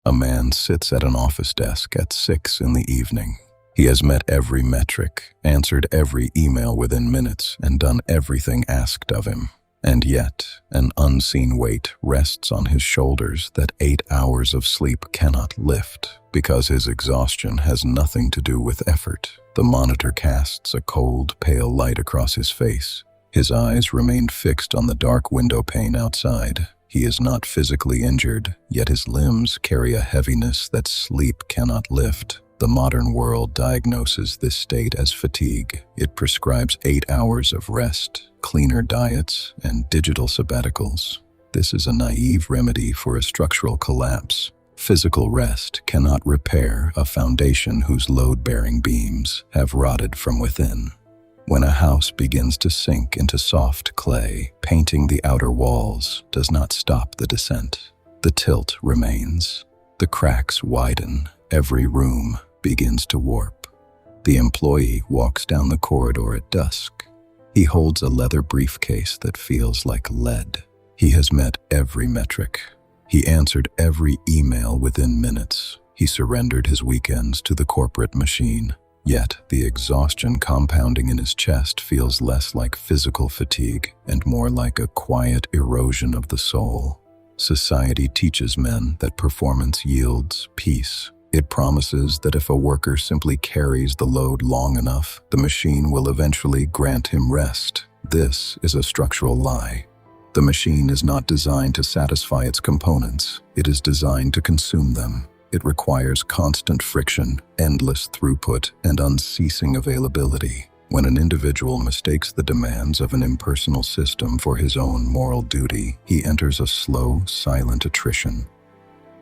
A man sits at an office desk at 6 in the evening. He has met every metric, answered every email within minutes, and done everything asked of him. And yet, an unseen weight rests on his shoulders that 8 hours of sleep cannot lift, because his exhaustion has nothing to do with effort. The monitor casts a cold, pale light across his face. His eyes remain fixed on the dark window pane outside. He is not physically injured, yet his limbs carry a heaviness that sleep cannot lift. The modern world diagnoses this state as fatigue. It prescribes 8 hours of rest, cleaner diets, and digital sabbaticals. This is a naive remedy for a structural collapse. Physical rest cannot repair a foundation whose load-bearing beams have rotted from within. When a house begins to sink into soft clay, painting the outer walls does not stop the descent. The tilt remains. The cracks widen. Every room begins to warp. The employee walks down the corridor at dusk. He holds a leather briefcase that feels like lead. He has met every metric. He answered every email within minutes. He surrendered his weekends to the corporate machine. Yet, the exhaustion compounding in his chest feels less like physical fatigue and more like a quiet erosion of the soul. Society teaches men that performance yields peace. It promises that if a worker simply carries the load long enough, the machine will eventually grant him rest. This is a structural lie. The machine is not designed to satisfy its components. It is designed to consume them. It requires constant friction, endless throughput, and unceasing availability. When an individual mistakes the demands of an impersonal system for his own moral duty, he enters a slow, silent attrition.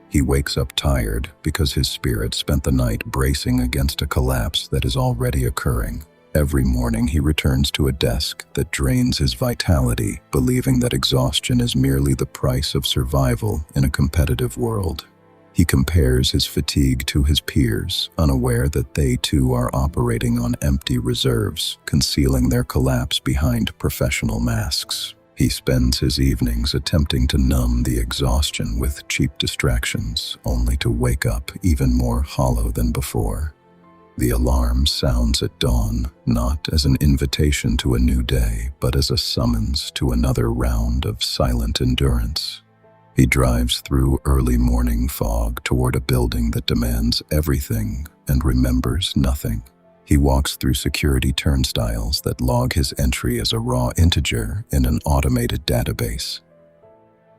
He wakes up tired because his spirit spent the night bracing against a collapse that is already occurring. Every morning he returns to a desk that drains his vitality, believing that exhaustion is merely the price of survival in a competitive world. He compares his fatigue to his peers, unaware that they too are operating on empty reserves, concealing their collapse behind professional masks. He spends his evenings attempting to numb the exhaustion with cheap distractions, only to wake up even more hollow than before. The alarm sounds at dawn, not as an invitation to a new day, but as a summons to another round of silent endurance. He drives through early morning fog toward a building that demands everything and remembers nothing. He walks through security turnstiles that log his entry as a raw integer in an automated database.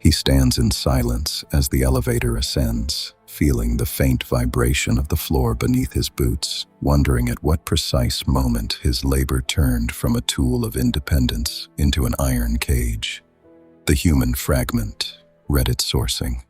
He stands in silence as the elevator ascends, feeling the faint vibration of the floor beneath his boots, wondering at what precise moment his labor turned from a tool of independence into an iron cage. The human fragment, Reddit sourcing.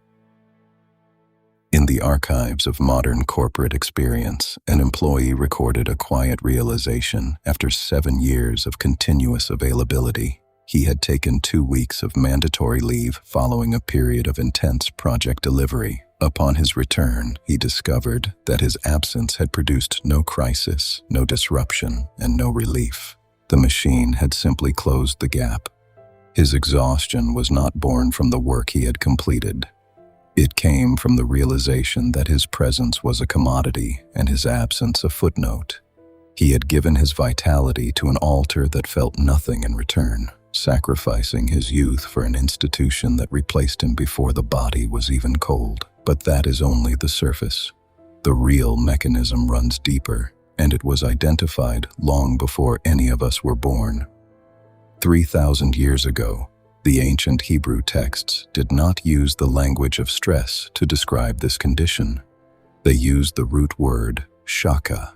In the archives of modern corporate experience, an employee recorded a quiet realization after 7 years of continuous availability. He had taken 2 weeks of mandatory leave following a period of intense project delivery. Upon his return, he discovered that his absence had produced no crisis, no disruption, and no relief. The machine had simply closed the gap. His exhaustion was not born from the work he had completed. It came from the realization that his presence was a commodity and his absence a footnote. He had given his vitality to an altar that felt nothing in return, sacrificing his youth for an institution that replaced him before the body was even cold. But that is only the surface. The real mechanism runs deeper, and it was identified long before any of us were born. 3,000 years ago, the ancient Hebrew texts did not use the language of stress to describe this condition. They used the root word shaka.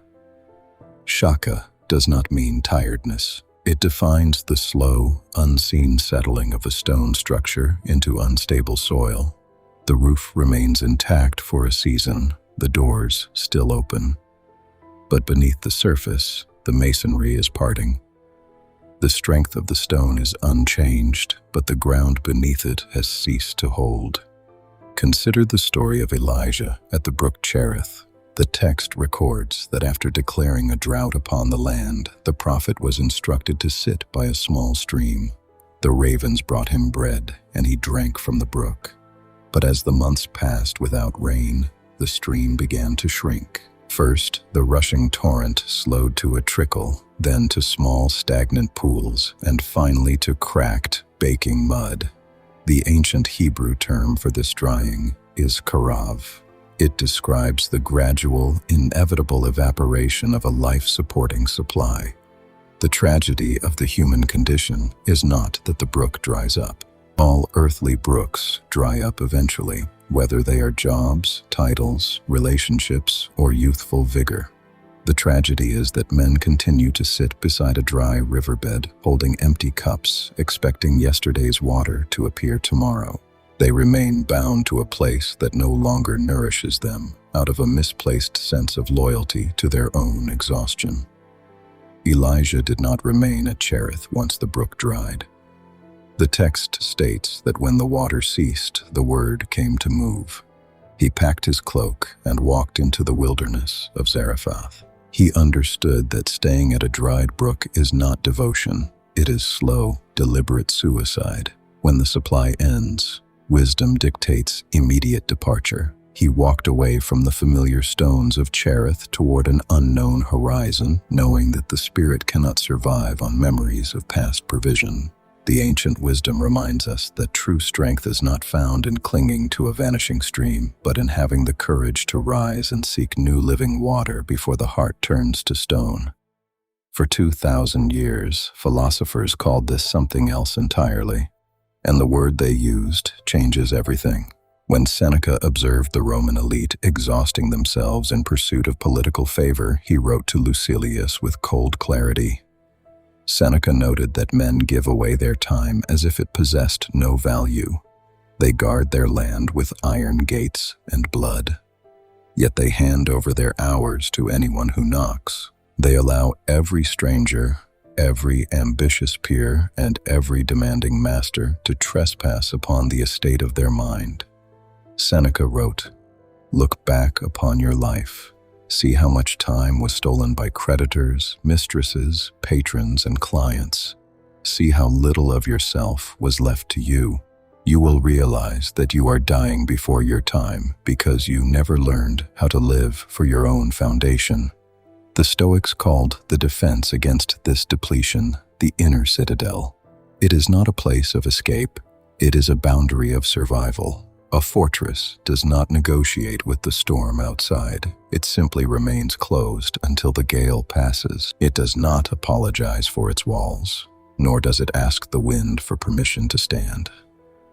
Shaka does not mean tiredness. It defines the slow, unseen settling of a stone structure into unstable soil. The roof remains intact for a season, the doors still open. But beneath the surface, the masonry is parting. The strength of the stone is unchanged, but the ground beneath it has ceased to hold. Consider the story of Elijah at the brook Cherith. The text records that after declaring a drought upon the land, the prophet was instructed to sit by a small stream. The ravens brought him bread, and he drank from the brook. But as the months passed without rain, the stream began to shrink. First, the rushing torrent slowed to a trickle, then to small stagnant pools, and finally to cracked, baking mud. The ancient Hebrew term for this drying is karav. It describes the gradual, inevitable evaporation of a life-supporting supply. The tragedy of the human condition is not that the brook dries up. All earthly brooks dry up eventually, whether they are jobs, titles, relationships, or youthful vigor. The tragedy is that men continue to sit beside a dry riverbed, holding empty cups, expecting yesterday's water to appear tomorrow. They remain bound to a place that no longer nourishes them, out of a misplaced sense of loyalty to their own exhaustion. Elijah did not remain at Cherith once the brook dried. The text states that when the water ceased, the word came to move. He packed his cloak and walked into the wilderness of Zarephath. He understood that staying at a dried brook is not devotion. It is slow, deliberate suicide. When the supply ends, wisdom dictates immediate departure. He walked away from the familiar stones of Cherith toward an unknown horizon, knowing that the spirit cannot survive on memories of past provision. The ancient wisdom reminds us that true strength is not found in clinging to a vanishing stream, but in having the courage to rise and seek new living water before the heart turns to stone. For 2,000 years, philosophers called this something else entirely, and the word they used changes everything. When Seneca observed the Roman elite exhausting themselves in pursuit of political favor, he wrote to Lucilius with cold clarity. Seneca noted that men give away their time as if it possessed no value. They guard their land with iron gates and blood. Yet they hand over their hours to anyone who knocks. They allow every stranger, every ambitious peer, and every demanding master to trespass upon the estate of their mind. Seneca wrote, "Look back upon your life. See how much time was stolen by creditors, mistresses, patrons, and clients. See how little of yourself was left to you. You will realize that you are dying before your time because you never learned how to live for your own foundation." The Stoics called the defense against this depletion the inner citadel. It is not a place of escape, it is a boundary of survival. A fortress does not negotiate with the storm outside. It simply remains closed until the gale passes. It does not apologize for its walls, nor does it ask the wind for permission to stand.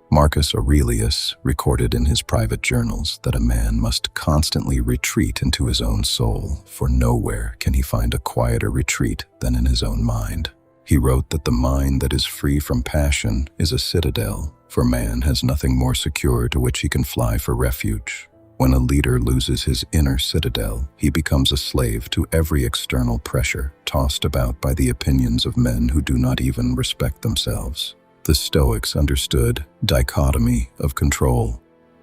Marcus Aurelius recorded in his private journals that a man must constantly retreat into his own soul, for nowhere can he find a quieter retreat than in his own mind. He wrote that the mind that is free from passion is a citadel, for man has nothing more secure to which he can fly for refuge. When a leader loses his inner citadel, he becomes a slave to every external pressure, tossed about by the opinions of men who do not even respect themselves. The Stoics understood dichotomy of control,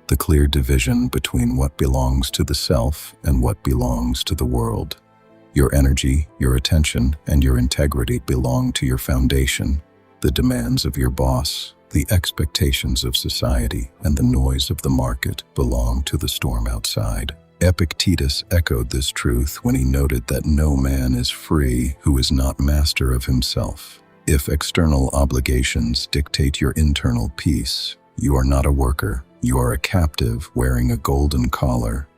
the clear division between what belongs to the self and what belongs to the world. Your energy, your attention, and your integrity belong to your foundation. The demands of your boss, the expectations of society, and the noise of the market belong to the storm outside. Epictetus echoed this truth when he noted that no man is free who is not master of himself. If external obligations dictate your internal peace, you are not a worker, you are a captive wearing a golden collar.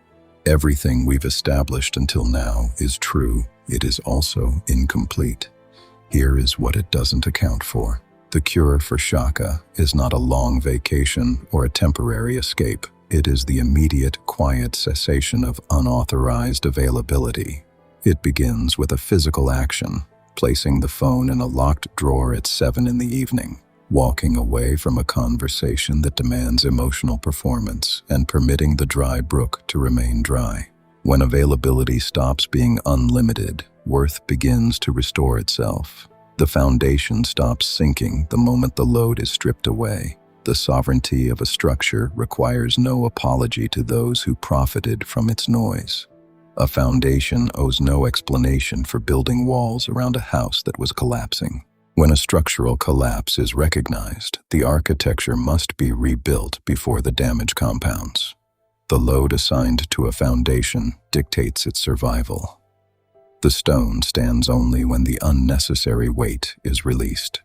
Everything we've established until now is true, it is also incomplete. Here is what it doesn't account for. The cure for Shaka is not a long vacation or a temporary escape. It is the immediate, quiet cessation of unauthorized availability. It begins with a physical action, placing the phone in a locked drawer at 7 in the evening, walking away from a conversation that demands emotional performance, and permitting the dry brook to remain dry. When availability stops being unlimited, worth begins to restore itself. The foundation stops sinking the moment the load is stripped away. The sovereignty of a structure requires no apology to those who profited from its noise. A foundation owes no explanation for building walls around a house that was collapsing. When a structural collapse is recognized, the architecture must be rebuilt before the damage compounds. The load assigned to a foundation dictates its survival. The stone stands only when the unnecessary weight is released.